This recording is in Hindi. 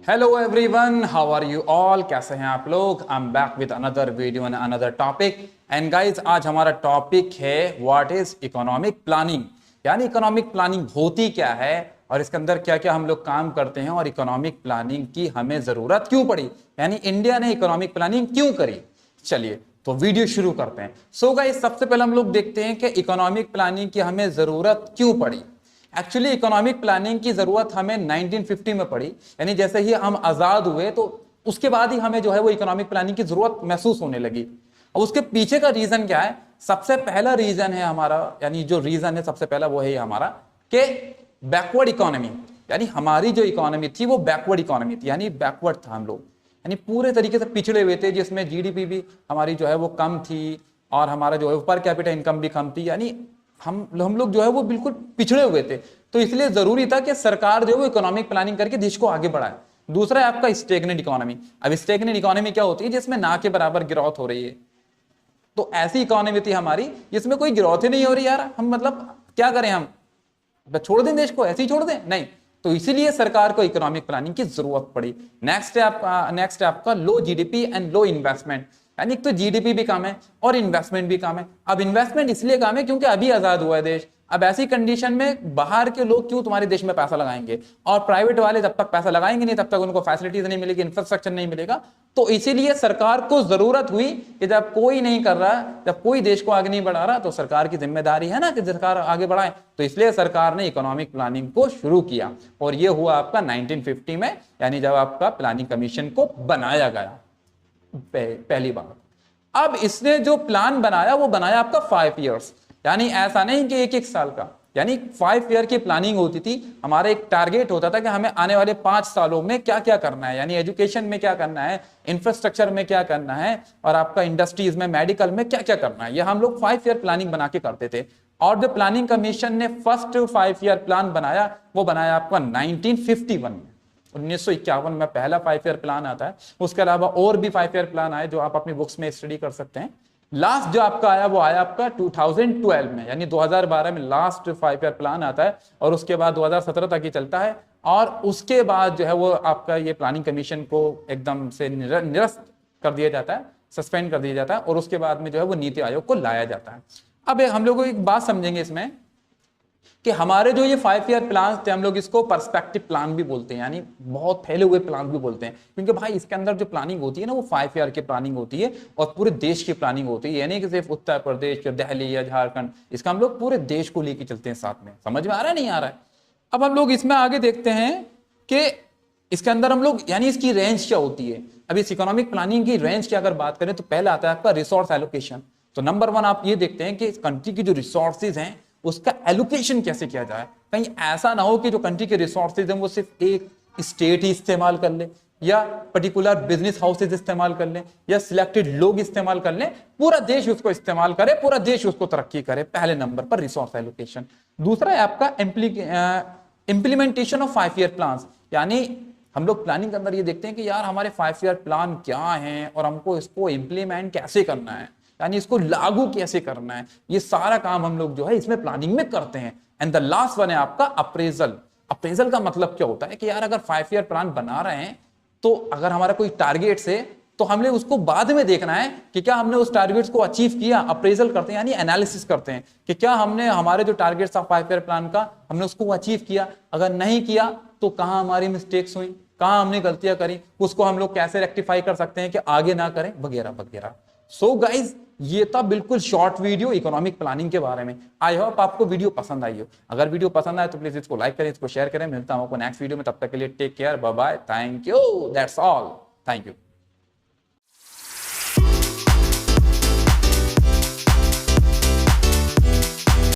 Hello everyone, how are you all? कैसे हैं आप लोग? I am back with another video and another topic. And guys, आज हमारा टॉपिक है व्हाट इज इकोनॉमिक प्लानिंग। यानी इकोनॉमिक प्लानिंग होती क्या है और इसके अंदर क्या क्या हम लोग काम करते हैं और इकोनॉमिक प्लानिंग की हमें जरूरत क्यों पड़ी, यानी इंडिया ने इकोनॉमिक प्लानिंग क्यों करी। चलिए तो वीडियो शुरू करते हैं। सो गाइस, सबसे पहले हम लोग देखते हैं कि इकोनॉमिक प्लानिंग की हमें जरूरत क्यों पड़ी। एक्चुअली इकोनॉमिक प्लानिंग की जरूरत हमें 1950 में पड़ी, यानी जैसे ही हम आजाद हुए तो उसके बाद ही हमें जो है वो इकोनॉमिक प्लानिंग की जरूरत महसूस होने लगी। अब उसके पीछे का रीजन क्या है? सबसे पहला रीजन है हमारा, यानी जो रीजन है सबसे पहला वो है हमारा कि बैकवर्ड इकोनॉमी, यानी हमारी जो इकोनॉमी थी वो बैकवर्ड इकोनॉमी थी, यानी बैकवर्ड था हम लोग, यानी पूरे तरीके से पिछड़े हुए थे, जिसमें जीडीपी भी हमारी जो है वो कम थी और हमारा जो है पर कैपिटा इनकम भी कम थी, यानी हम लोग जो है वो बिल्कुल पिछड़े हुए थे। तो इसलिए जरूरी था कि सरकार जो है वो इकोनॉमिक प्लानिंग करके देश को आगे बढ़ाए। दूसरा है आपका स्टेगनेंट इकोनॉमी। अब स्टेगनेंट इकोनॉमी क्या होती है? जिसमें ना के बराबर ग्रोथ हो रही है। तो ऐसी इकोनॉमी थी हमारी जिसमें कोई ग्रोथ ही नहीं हो रही। यार हम मतलब क्या करें, हम छोड़ दें देश को, ऐसे ही छोड़ दें? नहीं। तो इसीलिए सरकार को इकोनॉमिक प्लानिंग की जरूरत पड़ी। नेक्स्ट है आपका लो जीडीपी एंड लो इन्वेस्टमेंट, यानी तो जीडीपी भी कम है और इन्वेस्टमेंट भी कम है। अब इन्वेस्टमेंट इसलिए कम है क्योंकि अभी आजाद हुआ है देश। अब ऐसी कंडीशन में बाहर के लोग क्यों तुम्हारे देश में पैसा लगाएंगे, और प्राइवेट वाले जब तक पैसा लगाएंगे नहीं तब तक उनको फैसिलिटीज नहीं मिलेगी, इंफ्रास्ट्रक्चर नहीं मिलेगा। तो इसीलिए सरकार को जरूरत हुई कि जब कोई नहीं कर रहा, जब कोई देश को आगे नहीं बढ़ा रहा, तो सरकार की जिम्मेदारी है ना कि सरकार आगे बढ़ाए। तो इसलिए सरकार ने इकोनॉमिक प्लानिंग को शुरू किया और यह हुआ आपका 1950 में, यानी जब आपका प्लानिंग कमीशन को बनाया गया पहली बार। अब इसने जो प्लान बनाया वो बनाया आपका 5 इयर्स, यानी ऐसा नहीं कि एक साल का, यानी 5 ईयर की प्लानिंग होती थी। हमारा एक टारगेट होता था कि हमें आने वाले 5 सालों में क्या क्या करना है, यानी एजुकेशन में क्या करना है, इंफ्रास्ट्रक्चर में क्या करना है, और आपका इंडस्ट्रीज में, मेडिकल में क्या क्या करना है। ये हम लोग 5 ईयर प्लानिंग बना के करते थे। और जो प्लानिंग कमीशन ने फर्स्ट 5 ईयर प्लान बनाया वो बनाया आपका 1951 में। 1951 में पहला 5 ईयर प्लान आता है। उसके अलावा और भी 5 ईयर प्लान आए जो आप अपनी बुक्स में स्टडी कर सकते हैं। लास्ट जो आपका आया वो आया आपका 2012 में, यानी 2012 में लास्ट 5 ईयर प्लान आता है और उसके बाद 2017 तक ही चलता है। और उसके बाद जो है वो आपका ये प्लानिंग कमीशन को एकदम से निरस्त कर दिया जाता है, सस्पेंड कर दिया जाता है, और उसके बाद में जो है वो नीति आयोग को लाया जाता है। अब हम लोग एक बात समझेंगे इसमें कि हमारे जो ये 5 ईयर प्लान थे, हम लोग इसको पर्सपेक्टिव प्लान भी बोलते हैं, यानी बहुत फैले हुए प्लान भी बोलते हैं, क्योंकि भाई इसके अंदर जो प्लानिंग होती है ना वो 5 ईयर की प्लानिंग होती है और पूरे देश की प्लानिंग होती है, यानी कि सिर्फ उत्तर प्रदेश या दिल्ली या झारखंड, इसका हम लोग पूरे देश को लेके चलते हैं साथ में। समझ में आ रहा है नहीं आ रहा है? अब हम लोग इसमें आगे देखते हैं कि इसके अंदर हम लोग, यानी इसकी रेंज क्या होती है। अब इस इकोनॉमिक प्लानिंग की रेंज की अगर बात करें तो पहला आता है आपका रिसोर्स एलोकेशन। तो नंबर 1 आप ये देखते हैं कि इस कंट्री की जो रिसोर्सेज हैं उसका एलोकेशन कैसे किया जाए। कहीं ऐसा ना हो कि जो कंट्री के रिसोर्सेज हैं वो सिर्फ एक स्टेट ही इस्तेमाल कर ले, या पर्टिकुलर बिजनेस हाउसेज इस्तेमाल कर लें, या सिलेक्टेड लोग इस्तेमाल कर लें, पूरा देश उसको इस्तेमाल करे, पूरा देश उसको तरक्की करे। पहले नंबर पर रिसोर्स एलोकेशन। दूसरा है आपका इंप्लीमेंटेशन ऑफ 5 ईयर प्लान, यानी हम लोग प्लानिंग के अंदर ये देखते हैं कि यार हमारे 5 ईयर प्लान क्या हैं और हमको इसको इंप्लीमेंट कैसे करना है, यानी इसको लागू कैसे करना है। ये सारा काम हम लोग जो है इसमें प्लानिंग में करते हैं। एंड द लास्ट वन है आपका अप्रेजल। अप्रेजल का मतलब क्या होता है कि यार अगर 5 ईयर प्लान बना रहे हैं तो अगर हमारा कोई टारगेट है तो हमने उसको बाद में देखना है कि क्या हमने उस टारगेट्स को अचीव किया। अप्रेजल करते हैं, यानी एनालिसिस करते हैं कि क्या हमने हमारे जो टारगेट्स था 5 ईयर प्लान का हमने उसको अचीव किया। अगर नहीं किया तो कहां हमारी मिस्टेक्स हुई, कहां हमने गलतियां करी, उसको हम लोग कैसे रेक्टिफाई कर सकते हैं कि आगे ना करें, वगैरह वगैरह। सो गाइज, ये था बिल्कुल शॉर्ट वीडियो इकोनॉमिक प्लानिंग के बारे में। आई होप आपको वीडियो पसंद आई हो। अगर वीडियो पसंद आए तो प्लीज इसको लाइक करें, इसको शेयर करें। मिलता हूं आपको नेक्स्ट वीडियो में, तब तक के लिए take care, bye bye, thank you, that's all, thank you.